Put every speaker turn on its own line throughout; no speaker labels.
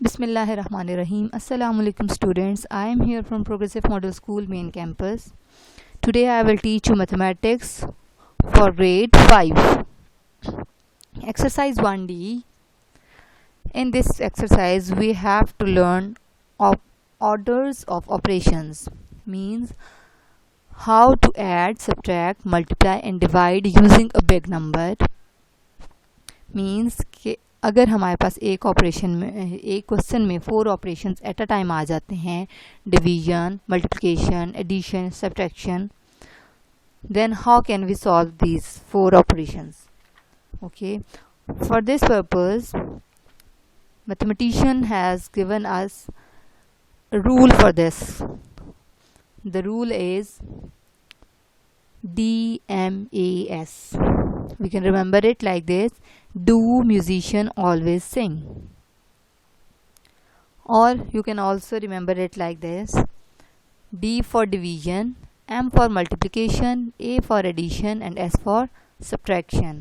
Bismillahirrahmanirrahim. Assalamu alaikum students. I am here from Progressive Model School main campus. Today I will teach you mathematics for grade 5. Exercise 1D. In this exercise we have to learn orders of operations. Means how to add, subtract, multiply and divide using a big number. Means कि अगर हमारे पास एक question में 4 operations at a time आ जाते हैं, division, multiplication, addition, subtraction, then how can we solve these 4 operations. Okay, for this purpose mathematician has given us a rule for this. The rule is DMAS. We can remember it like this: do musician always sing. Or you can also remember it like this: D for division, M for multiplication, A for addition and S for subtraction.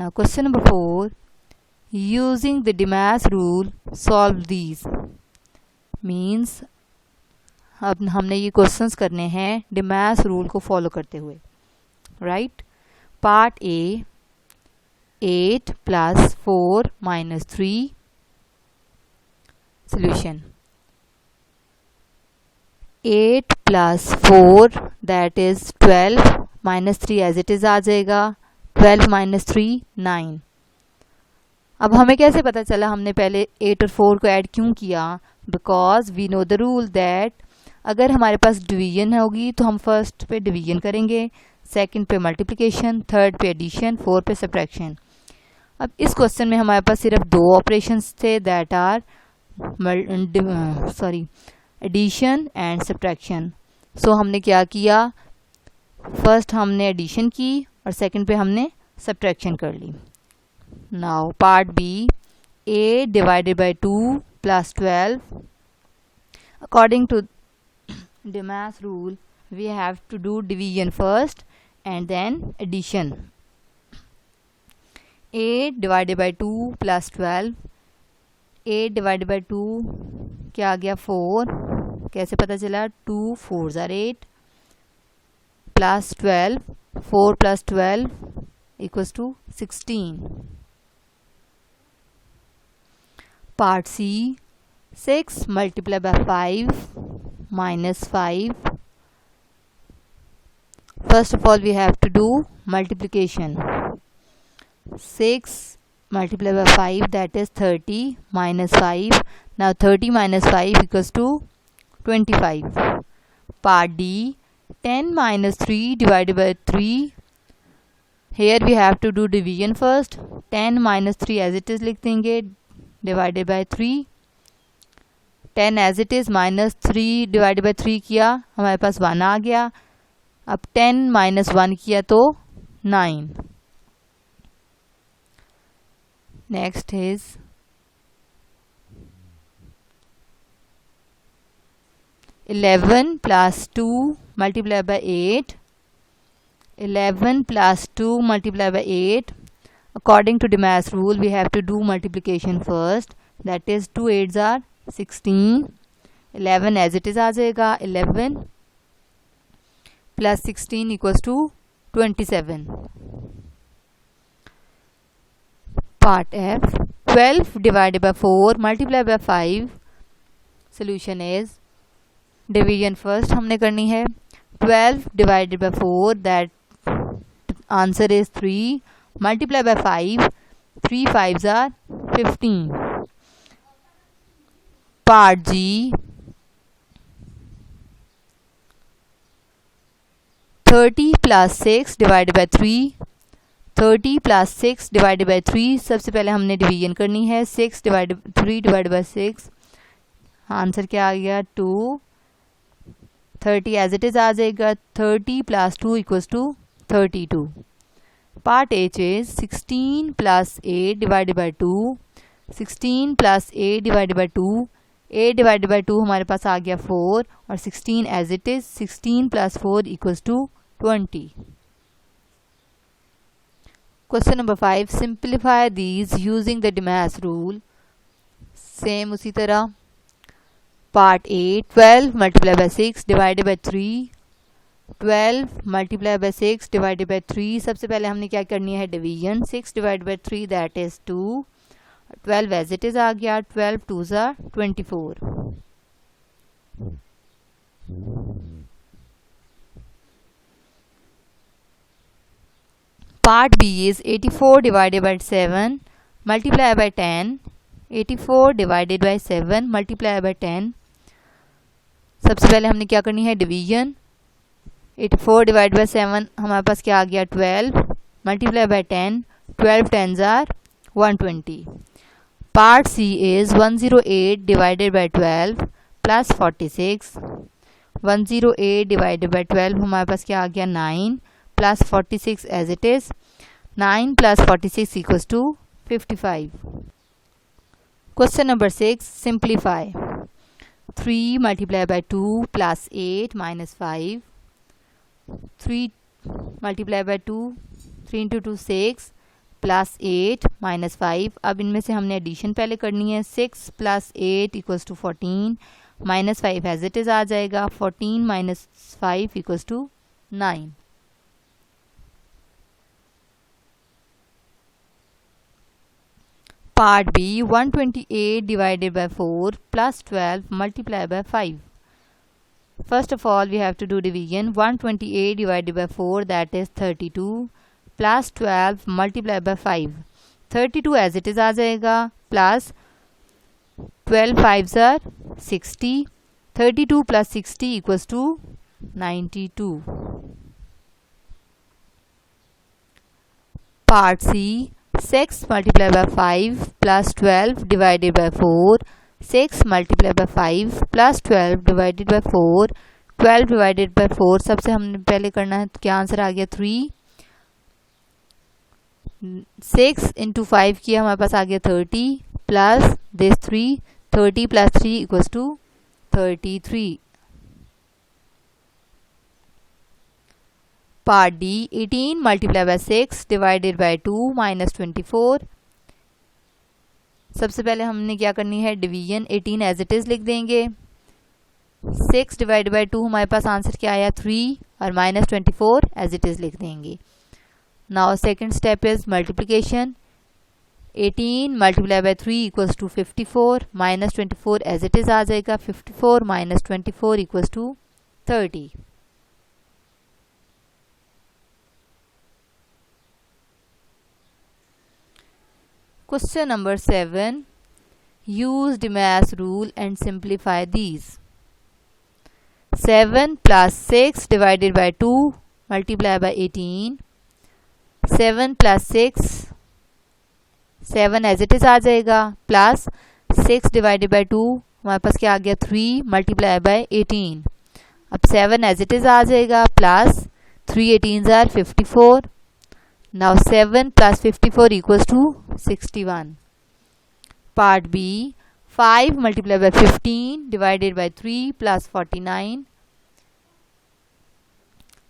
Now question number 4, using the DMAS rule solve these. Means अब हमने ये questions करने हैं DMAS rule को follow करते हुए. Right, part A, 8 + 4 - 3. Solution 8 + 4 that is 12 - 3 as it is आ जाएगा. 12 - 3 9. अब हमें कैसे पता चला हमने पहले 8 और 4 को ऐड क्यों किया? Because we know the rule that अगर हमारे पास डिवीजन होगी तो हम फर्स्ट पे डिवीजन करेंगे, सेकंड पे मल्टीप्लिकेशन, थर्ड पे एडिशन, फोर्थ पे सब्ट्रैक्शन. अब इस क्वेश्चन में हमारे पास सिर्फ 2 ऑपरेशंस थे, that are addition and subtraction. So हमने क्या किया, फर्स्ट हमने एडिशन की और सेकंड पे हमने सब्ट्रैक्शन कर ली. Now part B, 8 / 2 + 12. According to DMAS rule, we have to do division first and then addition. 8 / 2 + 12. 8 / 2 क्या आ गया? 4. कैसे पता चला? 2 4s are 8 + 12. 4 + 12 = 16. Part C, 6 multiplied by 5 minus 5. First of all we have to do multiplication. 6 multiplied by 5 that is 30 minus 5. Now 30 minus 5 = 25. Part D, 10 - 3 / 3. Here we have to do division first. 10 - 3 as it is लिख देंगे, divided by 3. 10 as it is -3 / 3 किया, हमारे पास 1 आ गया. अब 10 - 1 किया तो 9. Next is 11 + 2 multiplied by 8. 11 + 2 multiplied by 8. According to DMAS rule we have to do multiplication first, that is 2 8s are 16. 11 as it is आ जाएगा. 11 + 16 = 27. Part F, 12 / 4 multiplied by 5. Solution is division first हमने करनी है. 12 / 4 that answer is 3 multiplied by 5. 3 5s are 15. Part G, 30 + 6 / 3. 30 + 6 / 3. सबसे पहले हमने division करनी है. 6 3 / 6 आंसर क्या आ गया? 2. 30 एज इट इज आ जाएगा. 30 + 2 = 32. Part H is 16 + 8 / 2. 16 + 8 / 2. 8 / 2 हमारे पास आ गया 4 और 16 as it is. 16 + 4 = 20. Question number 5, simplify these using the DMAS rule. Same उसी तरह part A 12 multiply by 6 divided by 3 12 multiply by 6 divided by 3 सबसे पहले हमने क्या करनी है division 6 divided by 3 that is 2 12 as it is आ गया 12 2 ज़ा 24 part B is 84 divided by 7 multiply by 10 84 divided by 7 multiply by 10 सबसे पहले हमने क्या करनी है डिवीजन 84 डिवाइड बाय 7 हमारे पास क्या आ गया 12 multiply by 10 12 10s are 120 part C is 108 divided by 12 plus 46 108 divided by 12 हमारे पास क्या आ गया 9 plus 46 as it is 9 plus 46 equals to 55 question number 6 simplify 3 multiply by 2 plus 8 minus 5 3 multiply by 2 3 into 2 6 plus 8 minus 5 अब इनमें से हमने addition पहले करनी है 6 plus 8 equals to 14 minus 5 as it is आ जाएगा 14 minus 5 equals to 9 part B 128 divided by 4 plus 12 multiplied by 5 first of all we have to do division 128 divided by 4 that is 32 plus 12 multiplied by 5 32 as it is आ जाएगा plus 12 5s are 60 32 plus 60 equals to 92 part C 6 multiplied by 5 plus 12 divided by 4 6 multiplied by 5 plus 12 divided by 4 12 divided by 4 सबसे हमने पहले करना है तो क्या answer आ गया 3 6 into 5 किया हमारे पास आ गया 30 plus this 3 30 plus 3 equals to 33 part D 18 multiply by 6 divided by 2 minus 24 सबसे पहले हमने क्या करनी है डिवीजन 18 एज इट इज लिख देंगे 6 डिवाइडेड बाय 2 हमारे पास आंसर क्या आया 3 और माइनस 24 एज इट इज लिख देंगे now second step is multiplication 18 multiply by 3 equals to 54 minus 24 as it is आ जाएगा 54 minus 24 equals to 30 Question number 7. Use Dimas rule and simplify these. 7 plus 6 divided by 2 multiply by 18. 7 plus 6 7 as it is आ जाएगा plus 6 divided by 2 हमारे पास क्या आ गया 3 multiply by 18. अब 7 as it is आ जाएगा plus 3 18s are 54. Now 7 plus 54 equals to 61. Part B 5 multiplied by 15 divided by 3 plus 49.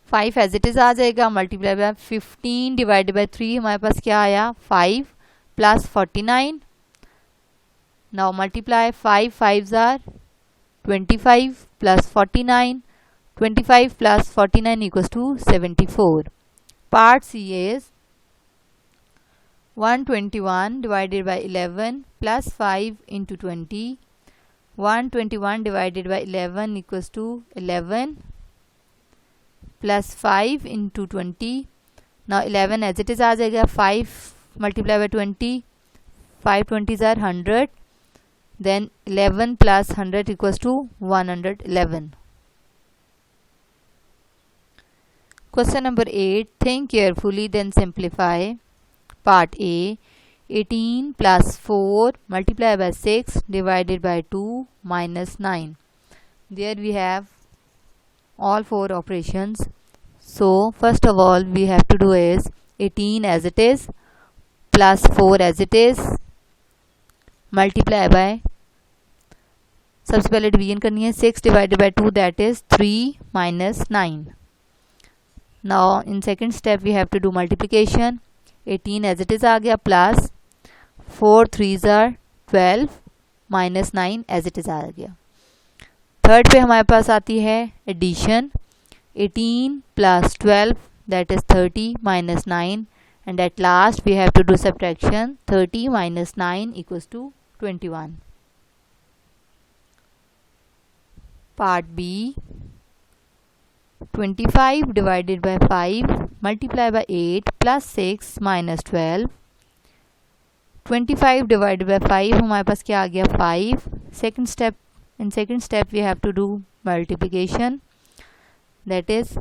5 as it is आ जाएगा multiplied by 15 divided by 3 हमारे पास क्या आया 5 plus 49. Now multiply 5 5s are 25 plus 49. 25 plus 49 equals to 74. Part C is 121 divided by 11 plus 5 into 20. 121 divided by 11 equals to 11 plus 5 into 20. Now 11 as it is आ जाएगा 5 multiply by 20. 5 20s are 100. Then 11 plus 100 equals to 111. Question number 8. Think carefully then simplify. Part A 18 plus 4 multiplied by 6 divided by 2 minus 9. There we have all 4 operations. So first of all we have to do is 18 as it is plus 4 as it is multiply by सबसे पहले division करनी है 6 divided by 2 that is 3 minus 9. Now in second step we have to do multiplication 18 as it is आ गया plus 4 3s are 12 -9 as it is आ गया। Third पे हमारे पास आती है addition, 18 + 12 that is 30 - 9, and at last we have to do subtraction, 30 - 9 equals to 21. Part B, 25 divided by 5 multiply by 8 plus 6 minus 12. 25 divided by 5 हमारे पास क्या आ गया 5. In second step we have to do multiplication, that is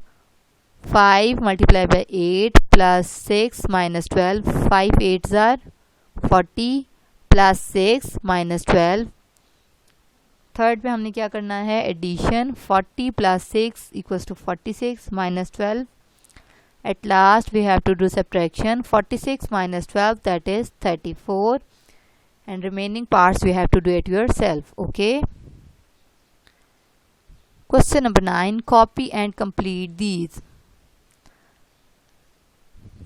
5 multiplied by 8 plus 6 minus 12. 5 8s are 40 plus 6 minus 12. Third पे हमने क्या करना है addition, 40 + 6 equals to 46 minus 12. At last we have to do subtraction, 46 minus 12 that is 34, and remaining parts we have to do it yourself. Okay. Question number 9, copy and complete these.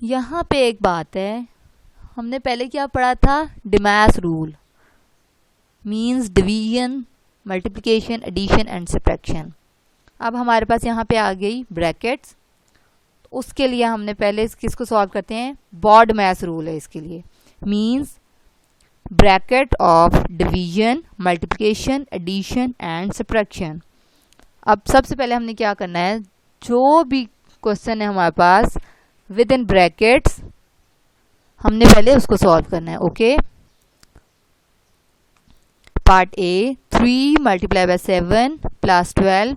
यहाँ पे एक बात है, हमने पहले क्या पढ़ा था, DMAS rule means division, multiplication, addition and subtraction. अब हमारे पास यहाँ पे आ गई ब्रैकेट्स, उसके लिए हमने पहले किसको सॉल्व करते हैं, बॉड मैस रूल है इसके लिए, means bracket of division, multiplication, addition and subtraction. अब सबसे पहले हमने क्या करना है, जो भी क्वेश्चन है हमारे पास विद इन ब्रैकेट्स हमने पहले उसको सॉल्व करना है। Okay. Part A, 3 multiplied by 7 plus 12,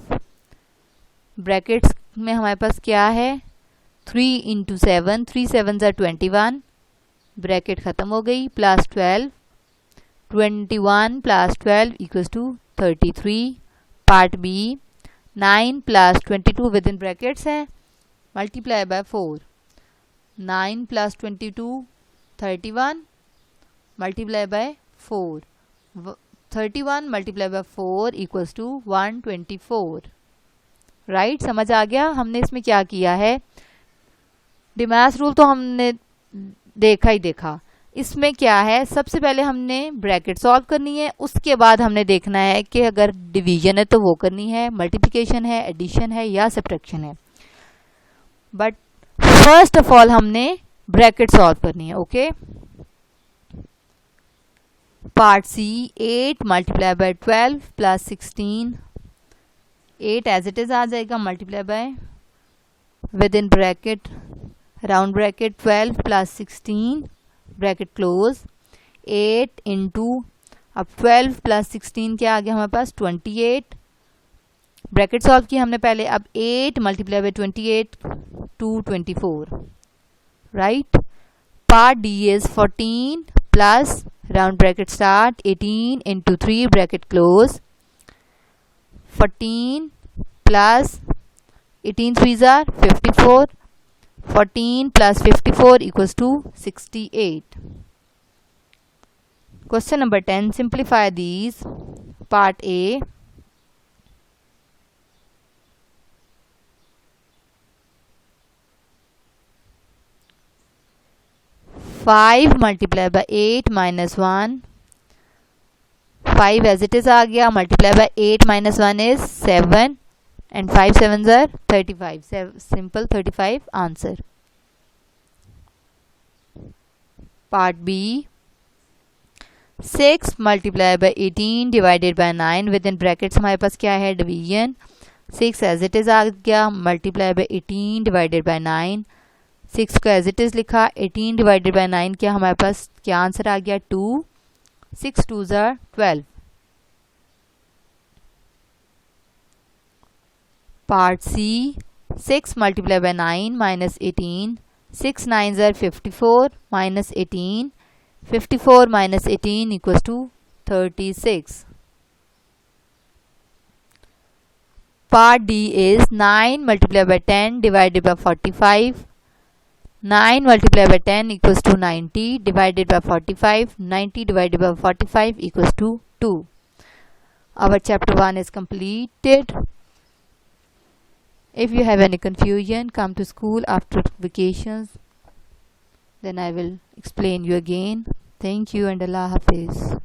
brackets में हमारे पास क्या है 3 × 7, 3 7s are 21, ब्रैकेट खत्म हो गई, plus 12, 21 + 12 equals to 33. Part B, 9 + 22 within brackets है, multiply by 4, 9 + 22 31 multiply by 4, 31 multiplied by 4 equals to 124. Right, समझ आ गया। हमने इसमें क्या किया है, डिमैस रूल तो हमने देखा ही देखा, इसमें क्या है, सबसे पहले हमने ब्रैकेट सॉल्व करनी है, उसके बाद हमने देखना है कि अगर डिवीजन है तो वो करनी है, मल्टीप्लिकेशन है, एडिशन है या सब्ट्रैक्शन है, बट फर्स्ट ऑफ ऑल हमने ब्रैकेट सॉल्व करनी है। Okay. Part C, 8 multiplied by 12 plus 16, 8 as it is आ जाएगा, multiply by within bracket round bracket 12 plus 16 bracket close, 8 into, अब 12 plus 16 क्या आ गया हमारे पास 28, ब्रैकेट सॉल्व किया हमने पहले, अब 8 multiplied by 28 to 24. Right. Part D is 14 plus round bracket start 18 into 3 bracket close, 14 plus 18 3s are 54, 14 plus 54 equals to 68. Question number 10, simplify these. Part A, 5 multiplied by 8 minus 1, 5 as it is आ गया, multiplied by 8 minus 1 is 7, and 5 7s are 35, simple 35 answer. Part B, 6 multiplied by 18 divided by 9 with in brackets हमारे पास क्या है division, 6 as it is आ गया, multiplied by 18 divided by 9, 6 को as it is लिखा, 18 divided by 9 क्या हमारे पास क्या आंसर आ गया 2, 6 2s are 12. Part C, 6 multiplied by 9 minus 18, 6 9s are 54 minus 18, 54 minus 18 equals to 36. Part D is 9 multiplied by 10 divided by 45, 9 multiplied by 10 equals to 90 divided by 45, 90 divided by 45 equals to 2. Our chapter 1 is completed. If you have any confusion, come to school after vacations, then I will explain you again. Thank you and Allah Hafiz.